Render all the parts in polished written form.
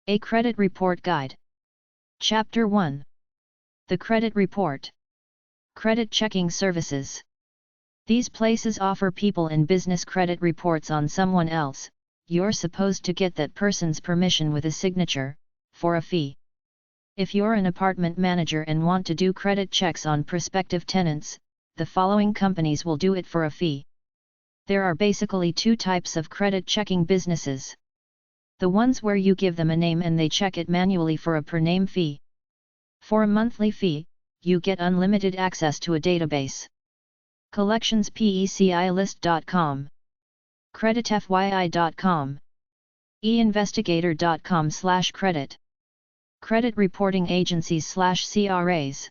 A Credit Report Guide. Chapter 1. The Credit Report. Credit checking services. These places offer people in business credit reports on someone else. You're supposed to get that person's permission with a signature, for a fee. If you're an apartment manager and want to do credit checks on prospective tenants, the following companies will do it for a fee. There are basically two types of credit checking businesses. The ones where you give them a name and they check it manually for a per name fee. For a monthly fee, you get unlimited access to a database. CollectionsPECIList.com, CreditFYI.com, eInvestigator.com/credit, Credit Reporting Agencies/CRAs.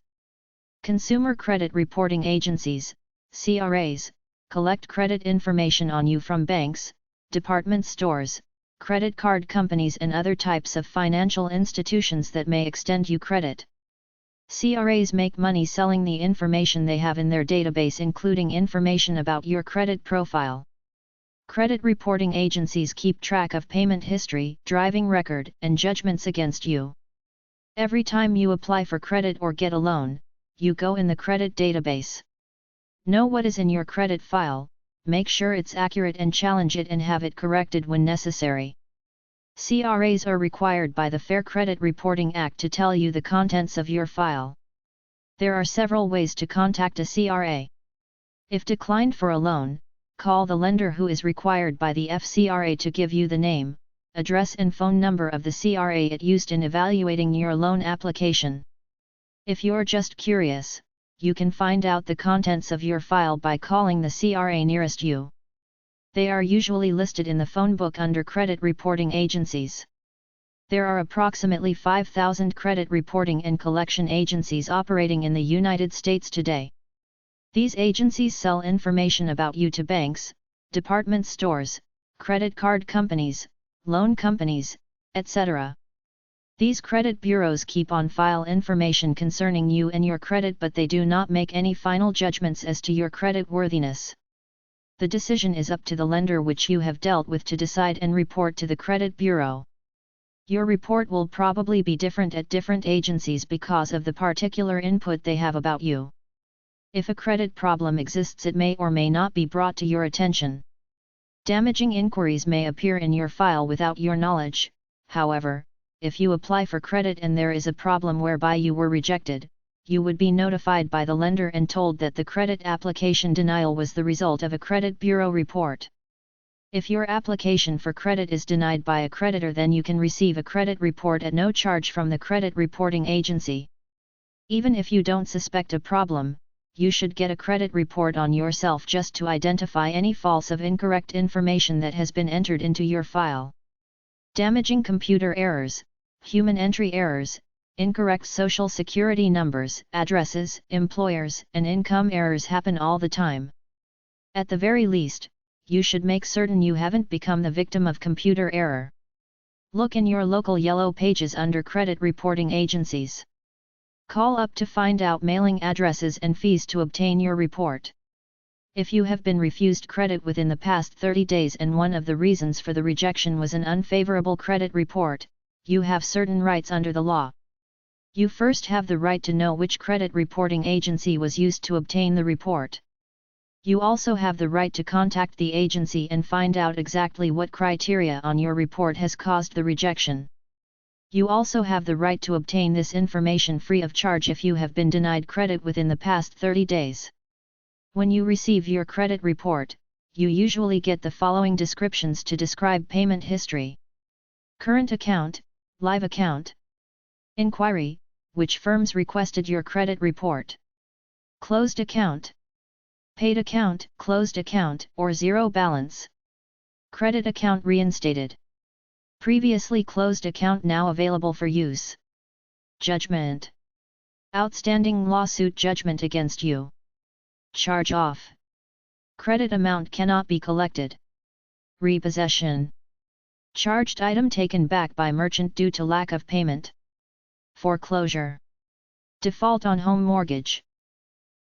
Consumer Credit Reporting Agencies, CRAs, collect credit information on you from banks, department stores, credit card companies and other types of financial institutions that may extend you credit. CRAs make money selling the information they have in their database, including information about your credit profile. Credit reporting agencies keep track of payment history, driving record, and judgments against you. Every time you apply for credit or get a loan, you go in the credit database. Know what is in your credit file, make sure it's accurate and challenge it and have it corrected when necessary. CRAs are required by the Fair Credit Reporting Act to tell you the contents of your file. There are several ways to contact a CRA. If declined for a loan, call the lender who is required by the FCRA to give you the name, address and phone number of the CRA it used in evaluating your loan application. If you're just curious, you can find out the contents of your file by calling the CRA nearest you. They are usually listed in the phone book under credit reporting agencies. There are approximately 5,000 credit reporting and collection agencies operating in the United States today. These agencies sell information about you to banks, department stores, credit card companies, loan companies, etc. These credit bureaus keep on file information concerning you and your credit, but they do not make any final judgments as to your credit worthiness. The decision is up to the lender which you have dealt with to decide and report to the credit bureau. Your report will probably be different at different agencies because of the particular input they have about you. If a credit problem exists, it may or may not be brought to your attention. Damaging inquiries may appear in your file without your knowledge. However, if you apply for credit and there is a problem whereby you were rejected, you would be notified by the lender and told that the credit application denial was the result of a credit bureau report. If your application for credit is denied by a creditor, then you can receive a credit report at no charge from the credit reporting agency. Even if you don't suspect a problem, you should get a credit report on yourself just to identify any false or incorrect information that has been entered into your file. Damaging computer errors, human entry errors, incorrect social security numbers, addresses, employers, and income errors happen all the time. At the very least, you should make certain you haven't become the victim of computer error. Look in your local yellow pages under credit reporting agencies. Call up to find out mailing addresses and fees to obtain your report. If you have been refused credit within the past 30 days and one of the reasons for the rejection was an unfavorable credit report, you have certain rights under the law. You first have the right to know which credit reporting agency was used to obtain the report. You also have the right to contact the agency and find out exactly what criteria on your report has caused the rejection. You also have the right to obtain this information free of charge if you have been denied credit within the past 30 days. When you receive your credit report, you usually get the following descriptions to describe payment history. Current account, live account. Inquiry, which firms requested your credit report. Closed account. Paid account, closed account, or zero balance. Credit account reinstated. Previously closed account now available for use. Judgment. Outstanding lawsuit judgment against you. Charge off. Credit amount cannot be collected. Repossession. Charged item taken back by merchant due to lack of payment. Foreclosure. Default on home mortgage.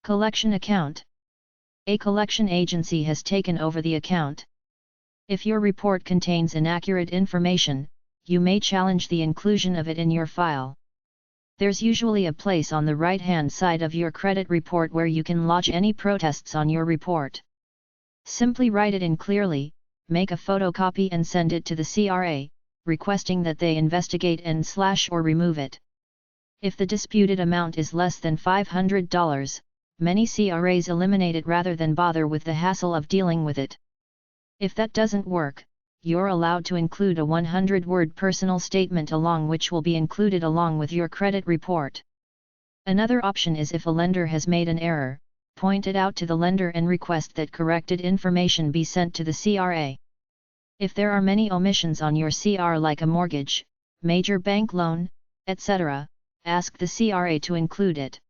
Collection account. A collection agency has taken over the account. If your report contains inaccurate information, you may challenge the inclusion of it in your file. There's usually a place on the right-hand side of your credit report where you can lodge any protests on your report. Simply write it in clearly, make a photocopy and send it to the CRA, requesting that they investigate and/or remove it. If the disputed amount is less than $500, many CRAs eliminate it rather than bother with the hassle of dealing with it. If that doesn't work, you're allowed to include a 100-word personal statement which will be included along with your credit report. Another option is if a lender has made an error, point it out to the lender and request that corrected information be sent to the CRA. If there are many omissions on your CR like a mortgage, major bank loan, etc., ask the CRA to include it.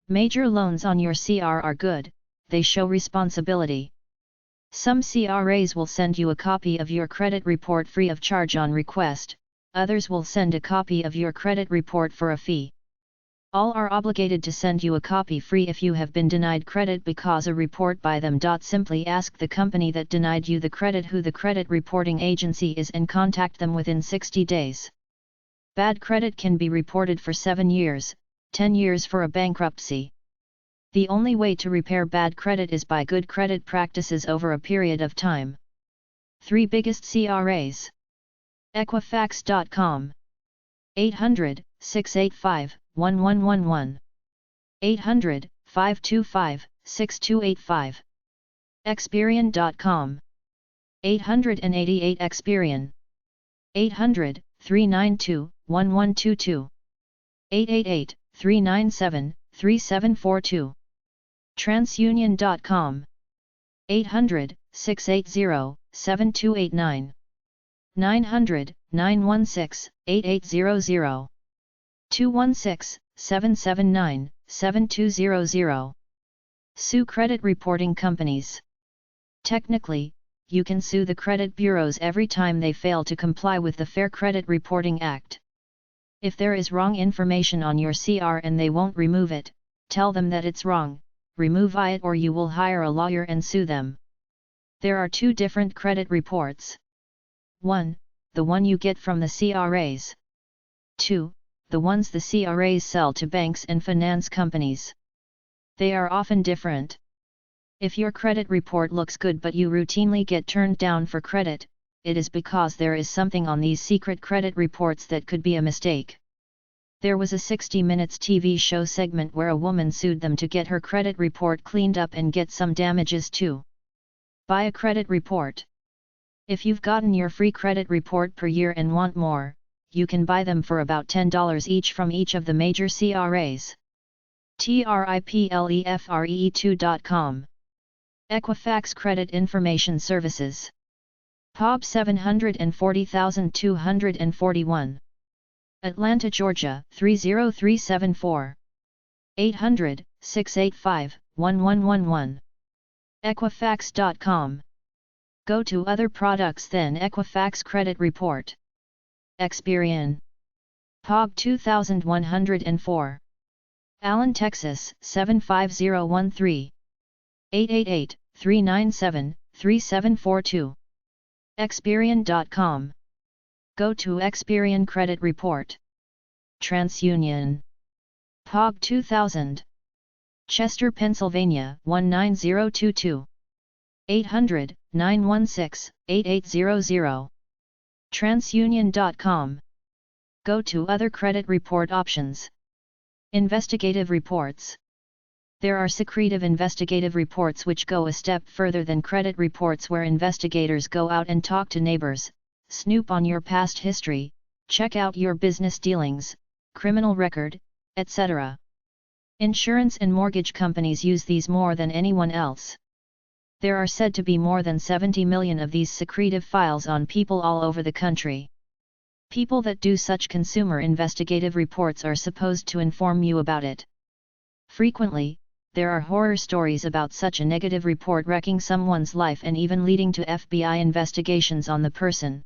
Major loans on your CR are good, they show responsibility. Some CRAs will send you a copy of your credit report free of charge on request, others will send a copy of your credit report for a fee. All are obligated to send you a copy free if you have been denied credit because a report by them. Simply ask the company that denied you the credit who the credit reporting agency is and contact them within 60 days. Bad credit can be reported for 7 years, 10 years for a bankruptcy. The only way to repair bad credit is by good credit practices over a period of time. 3 biggest CRAs. Equifax.com. 800-685-1111. 800-525-6285. Experian.com. 888 Experian. 800-392-1122. 888-397-3742. TransUnion.com. 800-680-7289. 900-916-8800. 216-779-7200. Sue credit reporting companies. Technically, you can sue the credit bureaus every time they fail to comply with the Fair Credit Reporting Act. If there is wrong information on your CR and they won't remove it, tell them that it's wrong, remove it, or you will hire a lawyer and sue them. There are 2 different credit reports. 1. The one you get from the CRAs. 2. The ones the CRAs sell to banks and finance companies. They are often different. If your credit report looks good but you routinely get turned down for credit, it is because there is something on these secret credit reports that could be a mistake. There was a 60 Minutes TV show segment where a woman sued them to get her credit report cleaned up and get some damages too. Buy a credit report. If you've gotten your free credit report per year and want more, you can buy them for about $10 each from each of the major CRAs. TRIPLEFREE2.com. Equifax Credit Information Services. epub 740241. Atlanta, Georgia 30374. 800-685-1111. Equifax.com. Go to other products than Equifax Credit Report. Experian. epub 2104. Allen, Texas 75013. 888-397-3742. Experian.com. Go to Experian Credit Report. TransUnion. epub 2000. Chester, Pennsylvania 19022. 800-916-8800. TransUnion.com. Go to other credit report options. Investigative reports. There are secretive investigative reports which go a step further than credit reports, where investigators go out and talk to neighbors, snoop on your past history, check out your business dealings, criminal record, etc. Insurance and mortgage companies use these more than anyone else. There are said to be more than 70 million of these secretive files on people all over the country. People that do such consumer investigative reports are supposed to inform you about it. Frequently, there are horror stories about such a negative report wrecking someone's life and even leading to FBI investigations on the person.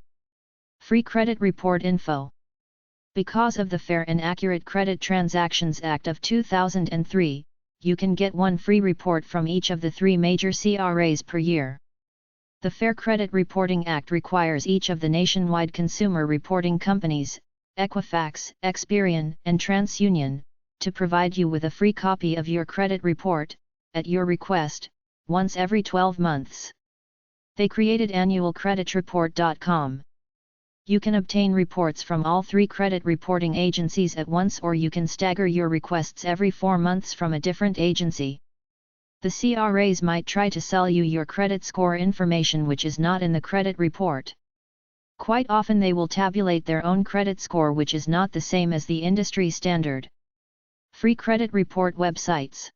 Free credit report info. Because of the Fair and Accurate Credit Transactions Act of 2003, you can get one free report from each of the 3 major CRAs per year. The Fair Credit Reporting Act requires each of the nationwide consumer reporting companies, Equifax, Experian, and TransUnion, to provide you with a free copy of your credit report, at your request, once every 12 months. They created annualcreditreport.com. You can obtain reports from all 3 credit reporting agencies at once, or you can stagger your requests every 4 months from a different agency. The CRAs might try to sell you your credit score information which is not in the credit report. Quite often they will tabulate their own credit score which is not the same as the industry standard. Free credit report websites.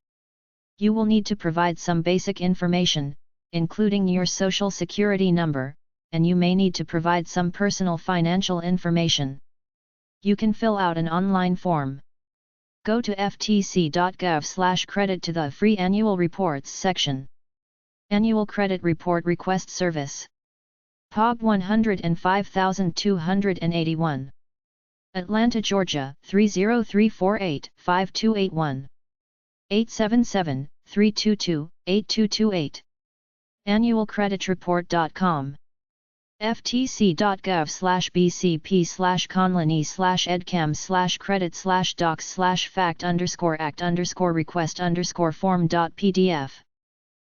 You will need to provide some basic information, including your social security number, and you may need to provide some personal financial information. You can fill out an online form. Go to ftc.gov/credit to the free annual reports section. Annual Credit Report Request Service. epub 105281. Atlanta, Georgia 30348-5281. 877-322-8228. Annualcreditreport.com. ftc.gov/bcp/conlany/edcam/credit/docs/fact_act_request_form.pdf.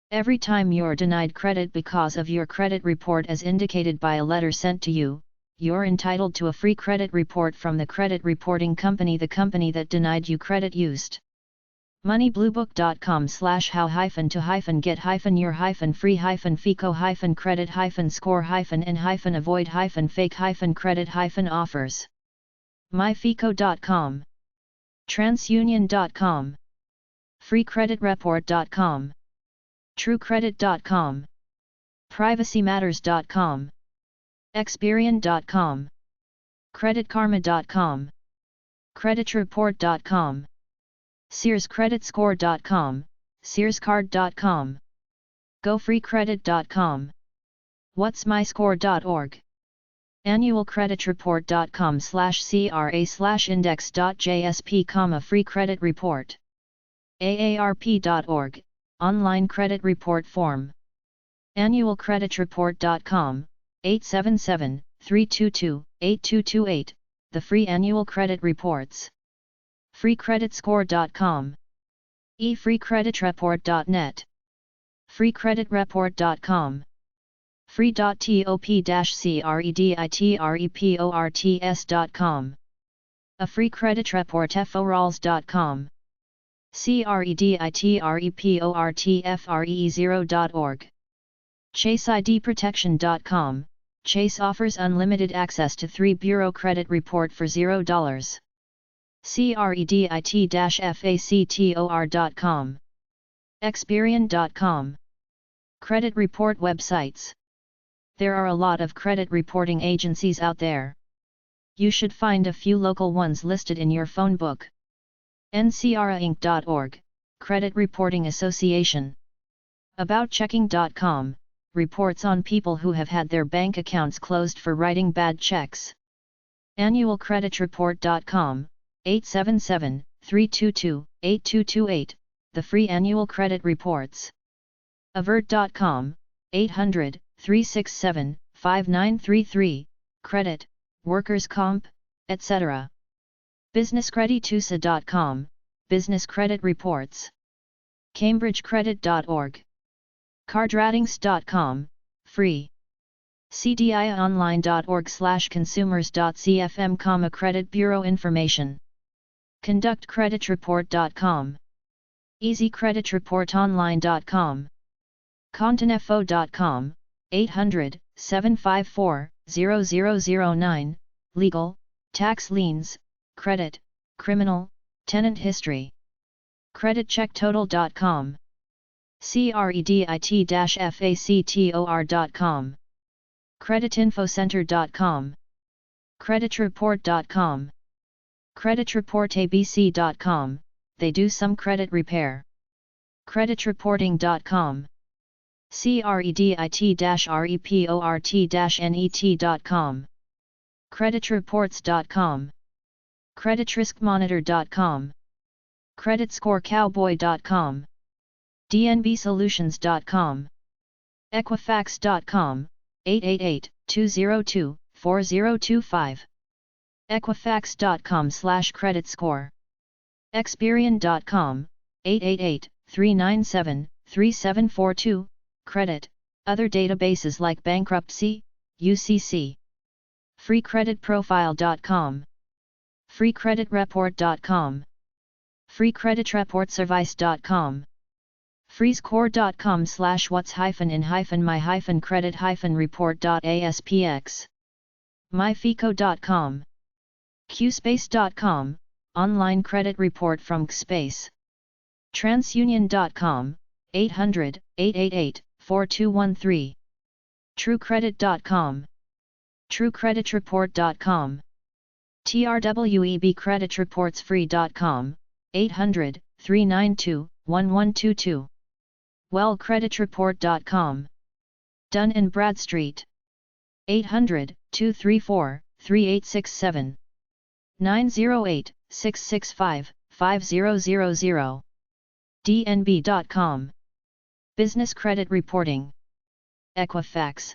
Every time you're denied credit because of your credit report as indicated by a letter sent to you, you're entitled to a free credit report from the credit reporting company the company that denied you credit used. moneyblue.com/how-to-get-free-fico-free-score-and-avoid-fake-credit-offers. myfico.com. transunion.com. freecreditreport.com. truecredit.com. privacymatters.com. experian.com. creditkarma.com. creditreport.com. searscreditscore.com, searscard.com. gofreecredit.com. whatsmyscore.org. annualcreditreport.com/cra/index.jsp, free credit report. aarp.org, online credit report form. annualcreditreport.com, 877-322-8228, the free annual credit reports. freecreditscore.com. efreecreditreport.net. freecreditreport.com. free.top-creditreports.com. a free credit report forals.com. creditreportfree0.org. chaseidprotection.com. Chase offers unlimited access to 3 bureau credit report for $0. credit-factor.com. Experian.com. Credit report websites. There are a lot of credit reporting agencies out there. You should find a few local ones listed in your phone book. ncrainc.org, Credit Reporting Association. aboutchecking.com, reports on people who have had their bank accounts closed for writing bad checks. annualcreditreport.com, 877-322-8228, the free annual credit reports. avert.com, 800-367-5933, credit, workers' comp, etc. businesscreditusa.com, business credit reports. cambridgecredit.org. cardratings.com, free. cdionline.org/consumers.cfm, credit bureau information. conductcreditreport.com. easycreditreport.online.com. continfo.com, 800-754-0009, legal, tax liens, credit, criminal, tenant history. creditchecktotal.com. credit-factor.com. creditinfocenter.com. creditreport.com. creditreportabc.com, they do some credit repair. creditreporting.com. credit-report-net.com. creditreports.com. creditriskmonitor.com. creditscorecowboy.com. dnbsolutions.com. Equifax.com, 888-202-4025. Equifax.com/credit score. Experian.com, 888-397-3742, credit, other databases like bankruptcy, UCC. Freecreditprofile.com. Freecreditreport.com. Freecreditreportservice.com. freezcore.com/what's-in-my-credit-report.aspx. myfico.com. qspace.com, online credit report from QSpace. transunion.com, 800-888-4213. truecredit.com. truecreditreport.com. trwebcreditreportsfree.com, 800-392-1122. wellcreditreport.com. Dun & Bradstreet. 800-234-3867. 908-665-5000. dnb.com. Business Credit Reporting. Equifax.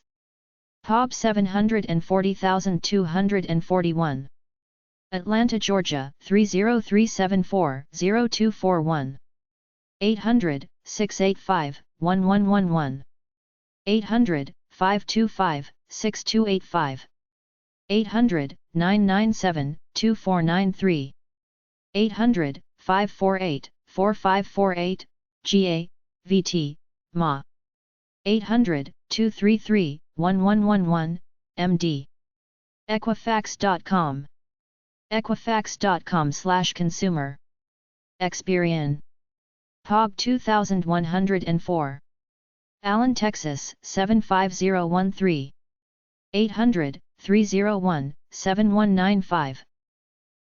epub 740241. Atlanta, Georgia 30374-0241. 800-685-1111. 800-525-6285. 800-997-2493. 800-548-4548, GA, VT, MA. 800-233-1111, MD. Equifax.com. Equifax.com/consumer. Experian. POG 2104. Allen, Texas 75013. 800-301-7195.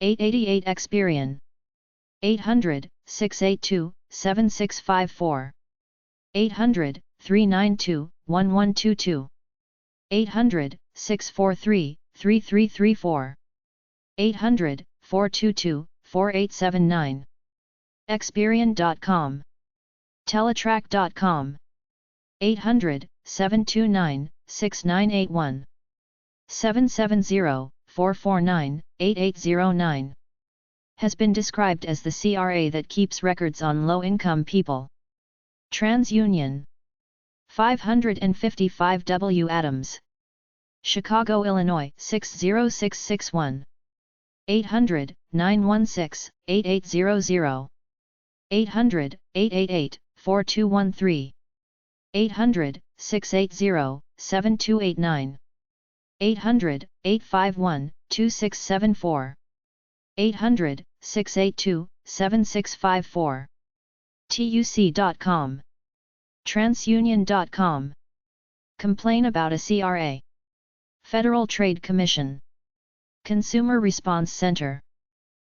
888 Experian. 800-682-7654. 800-392-1122. 800-643-3334. 800-422-4879. Experian.com. Teletrack.com. 800-729-6981. 770-449-8809. Has been described as the CRA that keeps records on low-income people. TransUnion. 555 W. Adams. Chicago, Illinois 60661. 800-916-8800. 800-888-4213. 800-680-7289. 800-851-2674. 800-682-7654. tuc.com. transunion.com. Complain about a CRA. Federal Trade Commission. Consumer Response Center.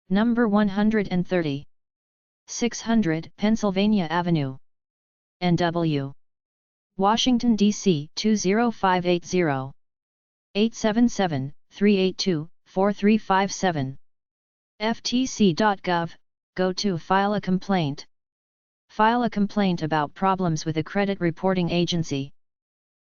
Number 130. 600 Pennsylvania Avenue. NW. Washington, D.C. 20580. 877-382-4357. ftc.gov, go to File a Complaint. File a complaint about problems with a credit reporting agency.